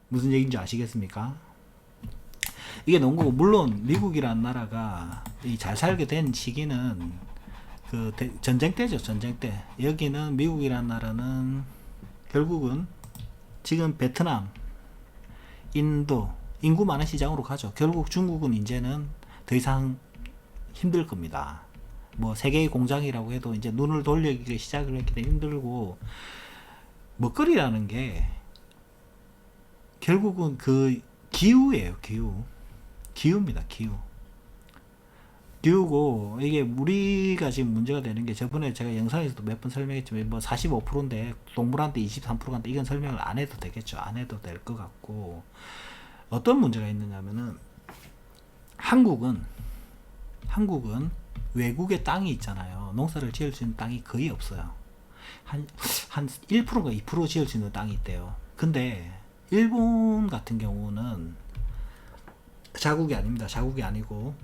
무슨 얘기인지 아시겠습니까? 이게 농구고, 물론 미국이라는 나라가 이 잘 살게 된 시기는 그 전쟁 때죠. 전쟁 때. 여기는 미국이라는 나라는 결국은 지금 베트남, 인도, 인구 많은 시장으로 가죠. 결국 중국은 이제는 더 이상 힘들 겁니다. 뭐 세계의 공장이라고 해도 이제 눈을 돌리기 시작을 했기 때문에 힘들고, 먹거리라는 게 결국은 그 기후예요. 기후입니다. 기후고, 이게 우리가 지금 문제가 되는 게, 저번에 제가 영상에서도 몇 번 설명했지만 뭐 45%인데 동물한테 23%인데 이건 설명을 안 해도 되겠죠. 안 해도 될 것 같고, 어떤 문제가 있느냐면은 한국은 외국의 땅이 있잖아요. 농사를 지을 수 있는 땅이 거의 없어요. 한 1%가 2% 지을 수 있는 땅이 있대요. 근데 일본 같은 경우는 자국이 아닙니다. 자국이 아니고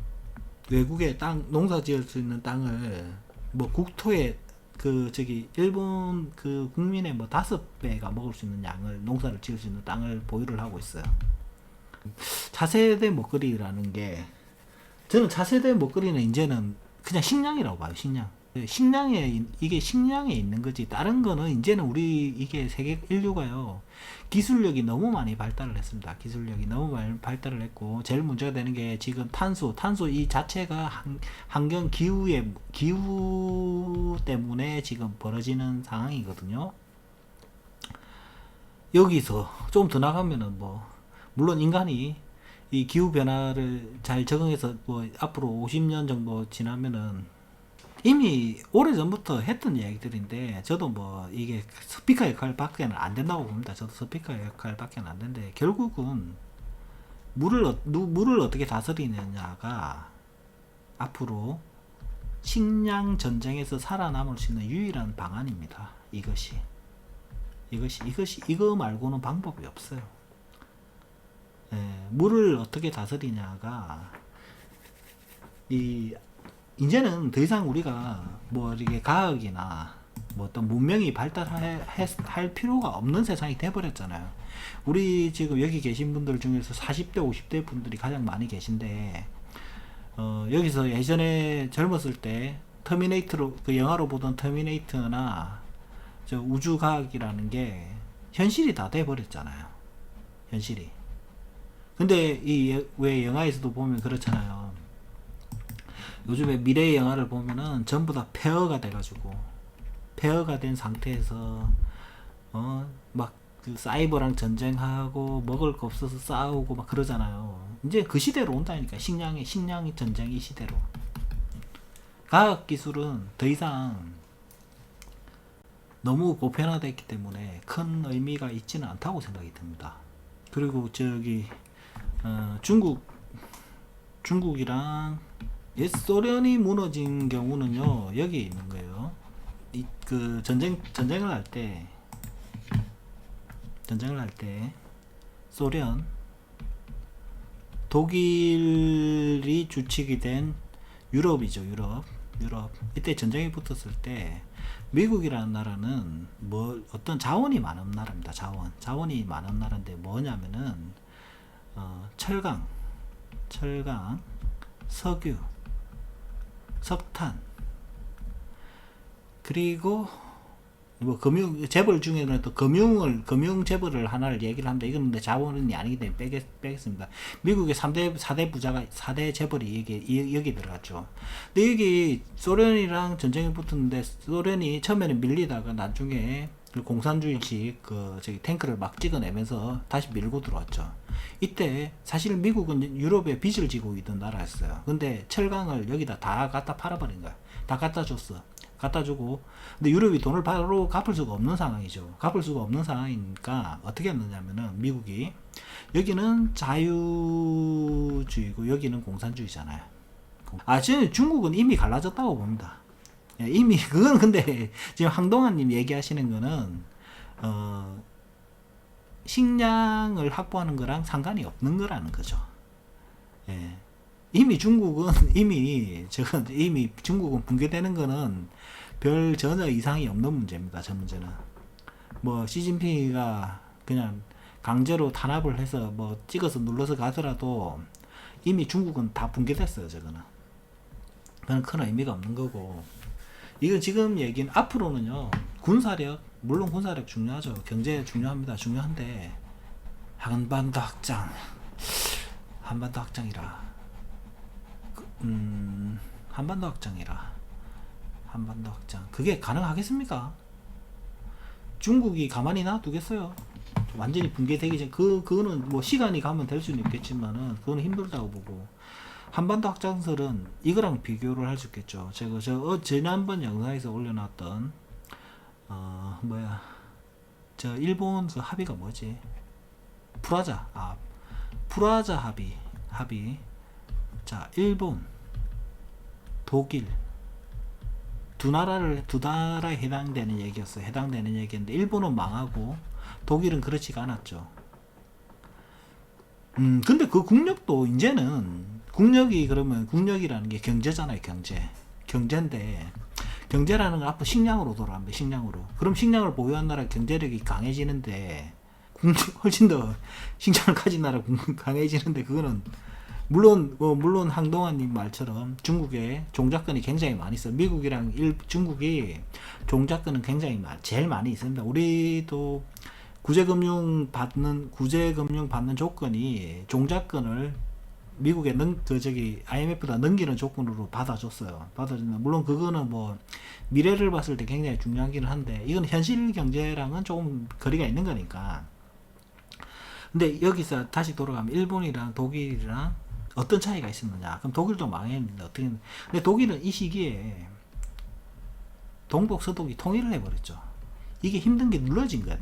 외국의 땅, 농사 지을 수 있는 땅을 뭐 국토의 그 저기 일본 그 국민의 뭐 5배가 먹을 수 있는 양을, 농사를 지을 수 있는 땅을 보유를 하고 있어요. 차세대 먹거리라는 게, 저는 차세대 먹거리는 이제는 그냥 식량이라고 봐요. 이게 식량에 있는 거지. 다른 거는 이제는 우리, 이게 세계 인류가요, 기술력이 너무 많이 발달을 했습니다. 기술력이 너무 많이 발달을 했고, 제일 문제가 되는 게 지금 탄소 이 자체가 환경 기후 때문에 지금 벌어지는 상황이거든요. 여기서 좀 더 나가면은 뭐, 물론 인간이 이 기후 변화를 잘 적응해서 뭐 앞으로 50년 정도 지나면은, 이미 오래전부터 했던 이야기들인데, 저도 뭐 이게 스피커 역할밖에는 안 된다고 봅니다. 저도 스피커 역할밖에 안 되는데, 결국은 물을 어떻게 다스리느냐가 앞으로 식량 전쟁에서 살아남을 수 있는 유일한 방안입니다. 이거 말고는 방법이 없어요. 물을 어떻게 다스리냐가, 이제는 더 이상 우리가 뭐 이렇게 과학이나 뭐 어떤 문명이 발달할 필요가 없는 세상이 돼버렸잖아요. 우리 지금 여기 계신 분들 중에서 40대, 50대 분들이 가장 많이 계신데, 여기서 예전에 젊었을 때 터미네이터로, 그 영화로 보던 터미네이터나 저 우주과학이라는 게 현실이 다 돼버렸잖아요. 현실이. 근데 왜 영화에서도 보면 그렇잖아요. 요즘에 미래의 영화를 보면은 전부 다 폐허가 돼가지고, 폐허가 된 상태에서 막 그 사이버랑 전쟁하고 먹을 거 없어서 싸우고 막 그러잖아요. 이제 그 시대로 온다니까. 식량이 전쟁이 시대로. 과학 기술은 더 이상 너무 보편화됐기 때문에 큰 의미가 있지는 않다고 생각이 듭니다. 그리고 저기 중국이랑 옛 소련이 무너진 경우는요, 여기에 있는 거예요. 그 전쟁을 할 때 소련, 독일이 주축이 된 유럽이죠. 유럽. 이때 전쟁이 붙었을 때 미국이라는 나라는 뭐 어떤 자원이 많은 나라입니다. 자원이 많은 나라인데 뭐냐면은 철강, 석유, 석탄, 그리고 뭐 재벌 중에는 또 금융 재벌을 하나를 얘기를 합니다. 이건 근데 자원이 아니기 때문에 빼겠습니다. 미국의 4대 부자가, 4대 재벌이 여기 들어갔죠. 근데 여기 소련이랑 전쟁이 붙었는데, 소련이 처음에는 밀리다가 나중에 공산주의식 저기 탱크를 막 찍어내면서 다시 밀고 들어왔죠. 이때 사실 미국은 유럽에 빚을 지고 있던 나라였어요. 근데 철강을 여기다 다 갖다 팔아버린 거야. 다 갖다 주고, 근데 유럽이 돈을 바로 갚을 수가 없는 상황이죠. 갚을 수가 없는 상황이니까 어떻게 했느냐면은, 미국이, 여기는 자유주의고 여기는 공산주의잖아요. 저는 중국은 이미 갈라졌다고 봅니다. 이미 그건, 근데 지금 황동환님 얘기하시는 거는 식량을 확보하는 거랑 상관이 없는 거라는 거죠. 이미 중국은 붕괴되는 거는 별 전혀 이상이 없는 문제입니다. 저 문제는 뭐 시진핑이가 그냥 강제로 탄압을 해서 뭐 찍어서 눌러서 가더라도 이미 중국은 다 붕괴됐어요. 저거는 그건 큰 의미가 없는 거고, 이건 지금 얘기는 앞으로는요, 군사력, 물론 군사력 중요하죠. 경제 중요합니다. 중요한데 한반도 확장, 한반도 확장이라 한반도 확장이라 한반도 확장 그게 가능하겠습니까? 중국이 가만히 놔두겠어요? 완전히 붕괴되기 전 그거는 뭐 시간이 가면 될 수는 있겠지만은 그거는 힘들다고 보고, 한반도 확장설은 이거랑 비교를 할 수 있겠죠. 제가 지난번 영상에서 올려놨던 저 일본 그 합의가 뭐지? 프라자 합의. 자, 일본, 독일 두 나라에 해당되는 얘기였어요. 해당되는 얘기인데 일본은 망하고 독일은 그렇지가 않았죠. 근데 그 국력도 이제는 국력이, 그러면 국력이라는 게 경제잖아요. 경제인데 경제라는 건 앞으로 식량으로 돌아갑니다. 식량으로. 그럼 식량을 보유한 나라 경제력이 강해지는데 훨씬 더 식량을 가진 나라 강해지는데, 그거는 물론 항동환님 말처럼 중국에 종잣돈이 굉장히 많이 있어요. 미국이랑 중국이 종잣돈은 굉장히 제일 많이 있습니다. 우리도 구제금융 받는 조건이 종잣돈을 미국에 IMF가 넘기는 조건으로 받아줬어요. 물론 그거는 뭐 미래를 봤을 때 굉장히 중요하기는 한데, 이건 현실 경제랑은 조금 거리가 있는 거니까. 근데 여기서 다시 돌아가면 일본이랑 독일이랑 어떤 차이가 있었느냐? 그럼 독일도 망했는데 어떻게? 근데 독일은 이 시기에 동독 서독이 통일을 해버렸죠. 이게 힘든 게 눌러진 거.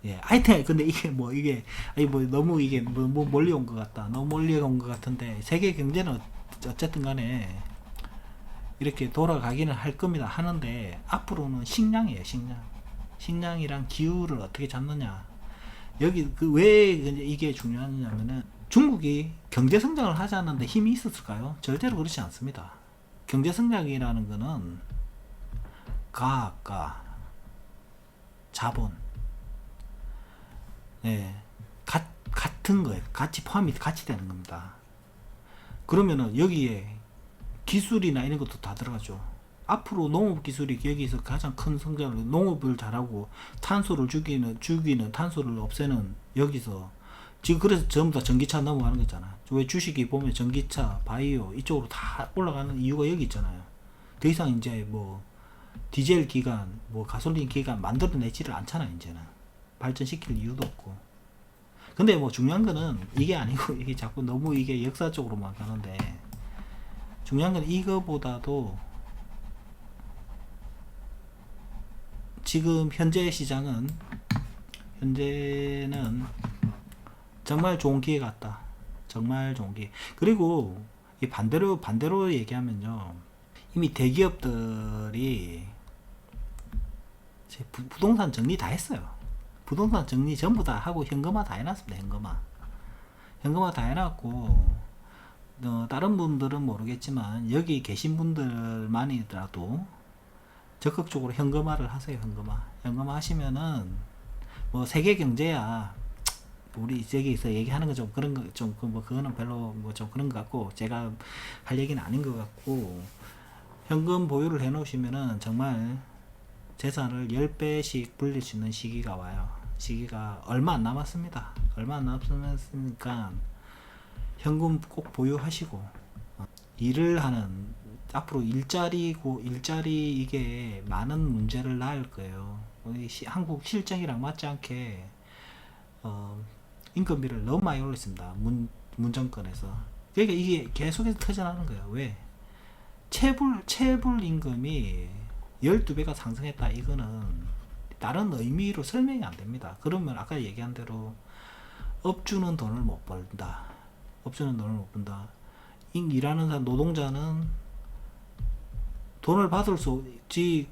예, 하여튼 근데 이게 너무 이게 뭐 멀리 온 것 같다. 너무 멀리 온 것 같은데, 세계 경제는 어쨌든 간에 이렇게 돌아가기는 할 겁니다. 하는데 앞으로는 식량이에요. 식량이랑 기후를 어떻게 잡느냐. 여기 왜 이게 중요하냐면은, 중국이 경제 성장을 하지 않는데 힘이 있었을까요? 절대로 그렇지 않습니다. 경제 성장이라는 거는 과학과 자본, 네, 같은 거예요. 같이 되는 겁니다. 그러면은 여기에 기술이나 이런 것도 다 들어가죠. 앞으로 농업 기술이 여기서 가장 큰 성장을, 농업을 잘하고 탄소를 죽이는 탄소를 없애는, 여기서 지금 그래서 전부 다 전기차 넘어가는 거잖아. 왜 주식이 보면 전기차, 바이오 이쪽으로 다 올라가는 이유가 여기 있잖아요. 더 이상 이제 뭐 디젤 기관, 뭐 가솔린 기관 만들어내지를 않잖아. 이제는 발전시킬 이유도 없고. 근데 뭐 중요한 거는 이게 아니고, 이게 자꾸 너무 이게 역사 쪽으로만 가는데, 중요한 건 이거보다도 지금 현재는 정말 좋은 기회 같다. 정말 좋은 기회. 그리고 이 반대로 얘기하면요, 이미 대기업들이 부동산 정리 다 했어요. 부동산 정리 전부 다 하고 현금화 다 해놨습니다. 현금화 다 해놨고, 다른 분들은 모르겠지만 여기 계신 분들만이라도 적극적으로 현금화를 하세요. 현금화 하시면은 뭐 세계 경제야, 우리 저기서 얘기하는 거 좀 그런 거 좀 그거는 별로 뭐 좀 그런 것 같고, 제가 할 얘기는 아닌 것 같고, 현금 보유를 해 놓으시면은 정말 재산을 10배씩 불릴 수 있는 시기가 와요. 시기가 얼마 안 남았습니다. 얼마 안 남았으니까 현금 꼭 보유하시고, 일을 하는, 앞으로 일자리 이게 많은 문제를 낳을 거예요. 한국 실정이랑 맞지 않게 인건비를 너무 많이 올렸습니다. 문정권에서. 그러니까 이게 계속해서 터져나가는 거예요. 왜? 체불 임금이 12배가 상승했다. 이거는 다른 의미로 설명이 안 됩니다. 그러면 아까 얘기한 대로 업주는 돈을 못 벌다. 일하는 사람, 노동자는 돈을 받을 수 없지,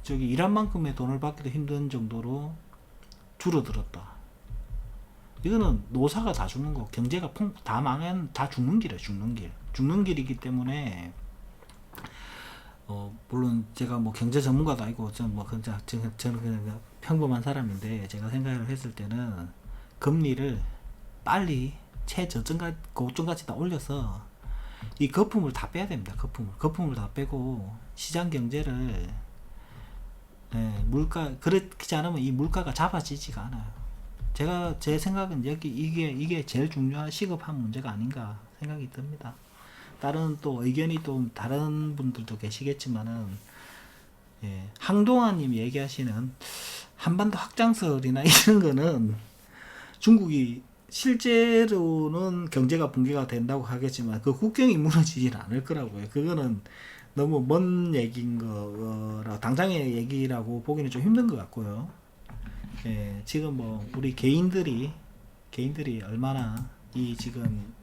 일한 만큼의 돈을 받기도 힘든 정도로 줄어들었다. 이거는 노사가 다 죽는 거, 경제가 다 죽는 길이에요. 죽는 길이기 때문에 물론 제가 뭐 경제 전문가도 아니고 저는 그냥 평범한 사람인데, 제가 생각을 했을 때는 금리를 빨리 고점까지 다 올려서 이 거품을 다 빼야 됩니다. 거품을 다 빼고 시장 경제를, 그렇지 않으면 이 물가가 잡아지지가 않아요. 제 생각은 이게 제일 중요한 시급한 문제가 아닌가 생각이 듭니다. 다른 또 의견이 또 다른 분들도 계시겠지만은, 항동아님 얘기하시는 한반도 확장설이나 이런 거는, 중국이 실제로는 경제가 붕괴가 된다고 하겠지만 그 국경이 무너지지는 않을 거라고요. 그거는 너무 먼 얘기인 거라 당장의 얘기라고 보기는 좀 힘든 것 같고요. 지금 뭐 우리 개인들이 얼마나 이 지금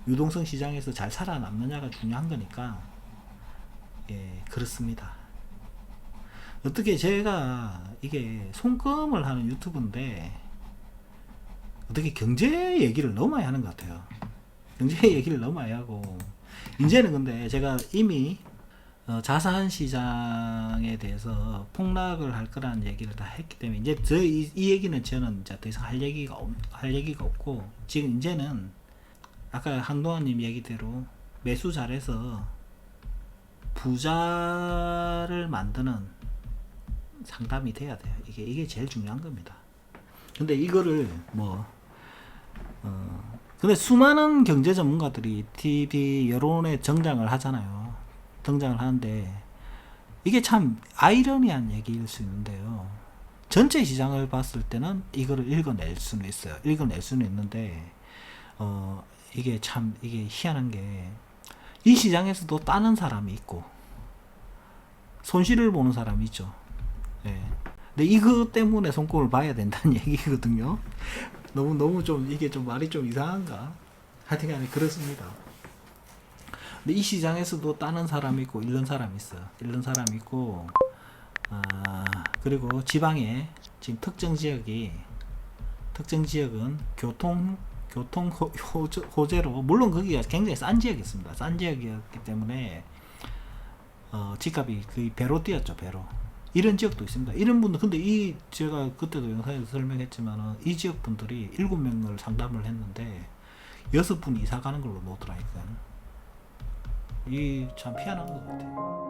유동성 시장에서 잘 살아남느냐가 중요한 거니까, 그렇습니다. 어떻게 제가 이게 손금을 하는 유튜브인데 어떻게 경제 얘기를 너무 많이 하는 것 같아요. 경제 얘기를 너무 많이 하고, 이제는 근데 제가 이미 자산 시장에 대해서 폭락을 할 거라는 얘기를 다 했기 때문에, 이제 이 얘기는 저는 이제 더 이상 할 얘기가 없고, 지금 이제는 아까 한동환님 얘기대로 매수 잘해서 부자를 만드는 상담이 돼야 돼요. 이게 제일 중요한 겁니다. 근데 이거를 근데 수많은 경제 전문가들이 TV 여론에 등장을 하는데, 이게 참 아이러니한 얘기일 수 있는데요. 전체 시장을 봤을 때는 이거를 읽어낼 수는 있어요. 읽어낼 수는 있는데, 이게 희한한 게, 이 시장에서도 따는 사람이 있고 손실을 보는 사람이 있죠. 근데 이거 때문에 손꼽을 봐야 된다는 얘기거든요. 너무 좀 이게 좀 말이 좀 이상한가? 하여튼간에 그렇습니다. 근데 이 시장에서도 따는 사람이 있고 잃는 사람이 있어요. 잃는 사람이 있고, 그리고 지방에 지금 특정 지역은 교통 호재로, 물론 거기가 굉장히 싼 지역이었습니다. 싼 지역이었기 때문에 집값이 거의 배로 뛰었죠. 배로. 이런 지역도 있습니다. 이런 분들, 근데 제가 그때도 영상에서 설명했지만, 이 지역 분들이 7명을 상담을 했는데 6분이 이사 가는 걸로 놓더라니까요. 참 희한한 것 같아요.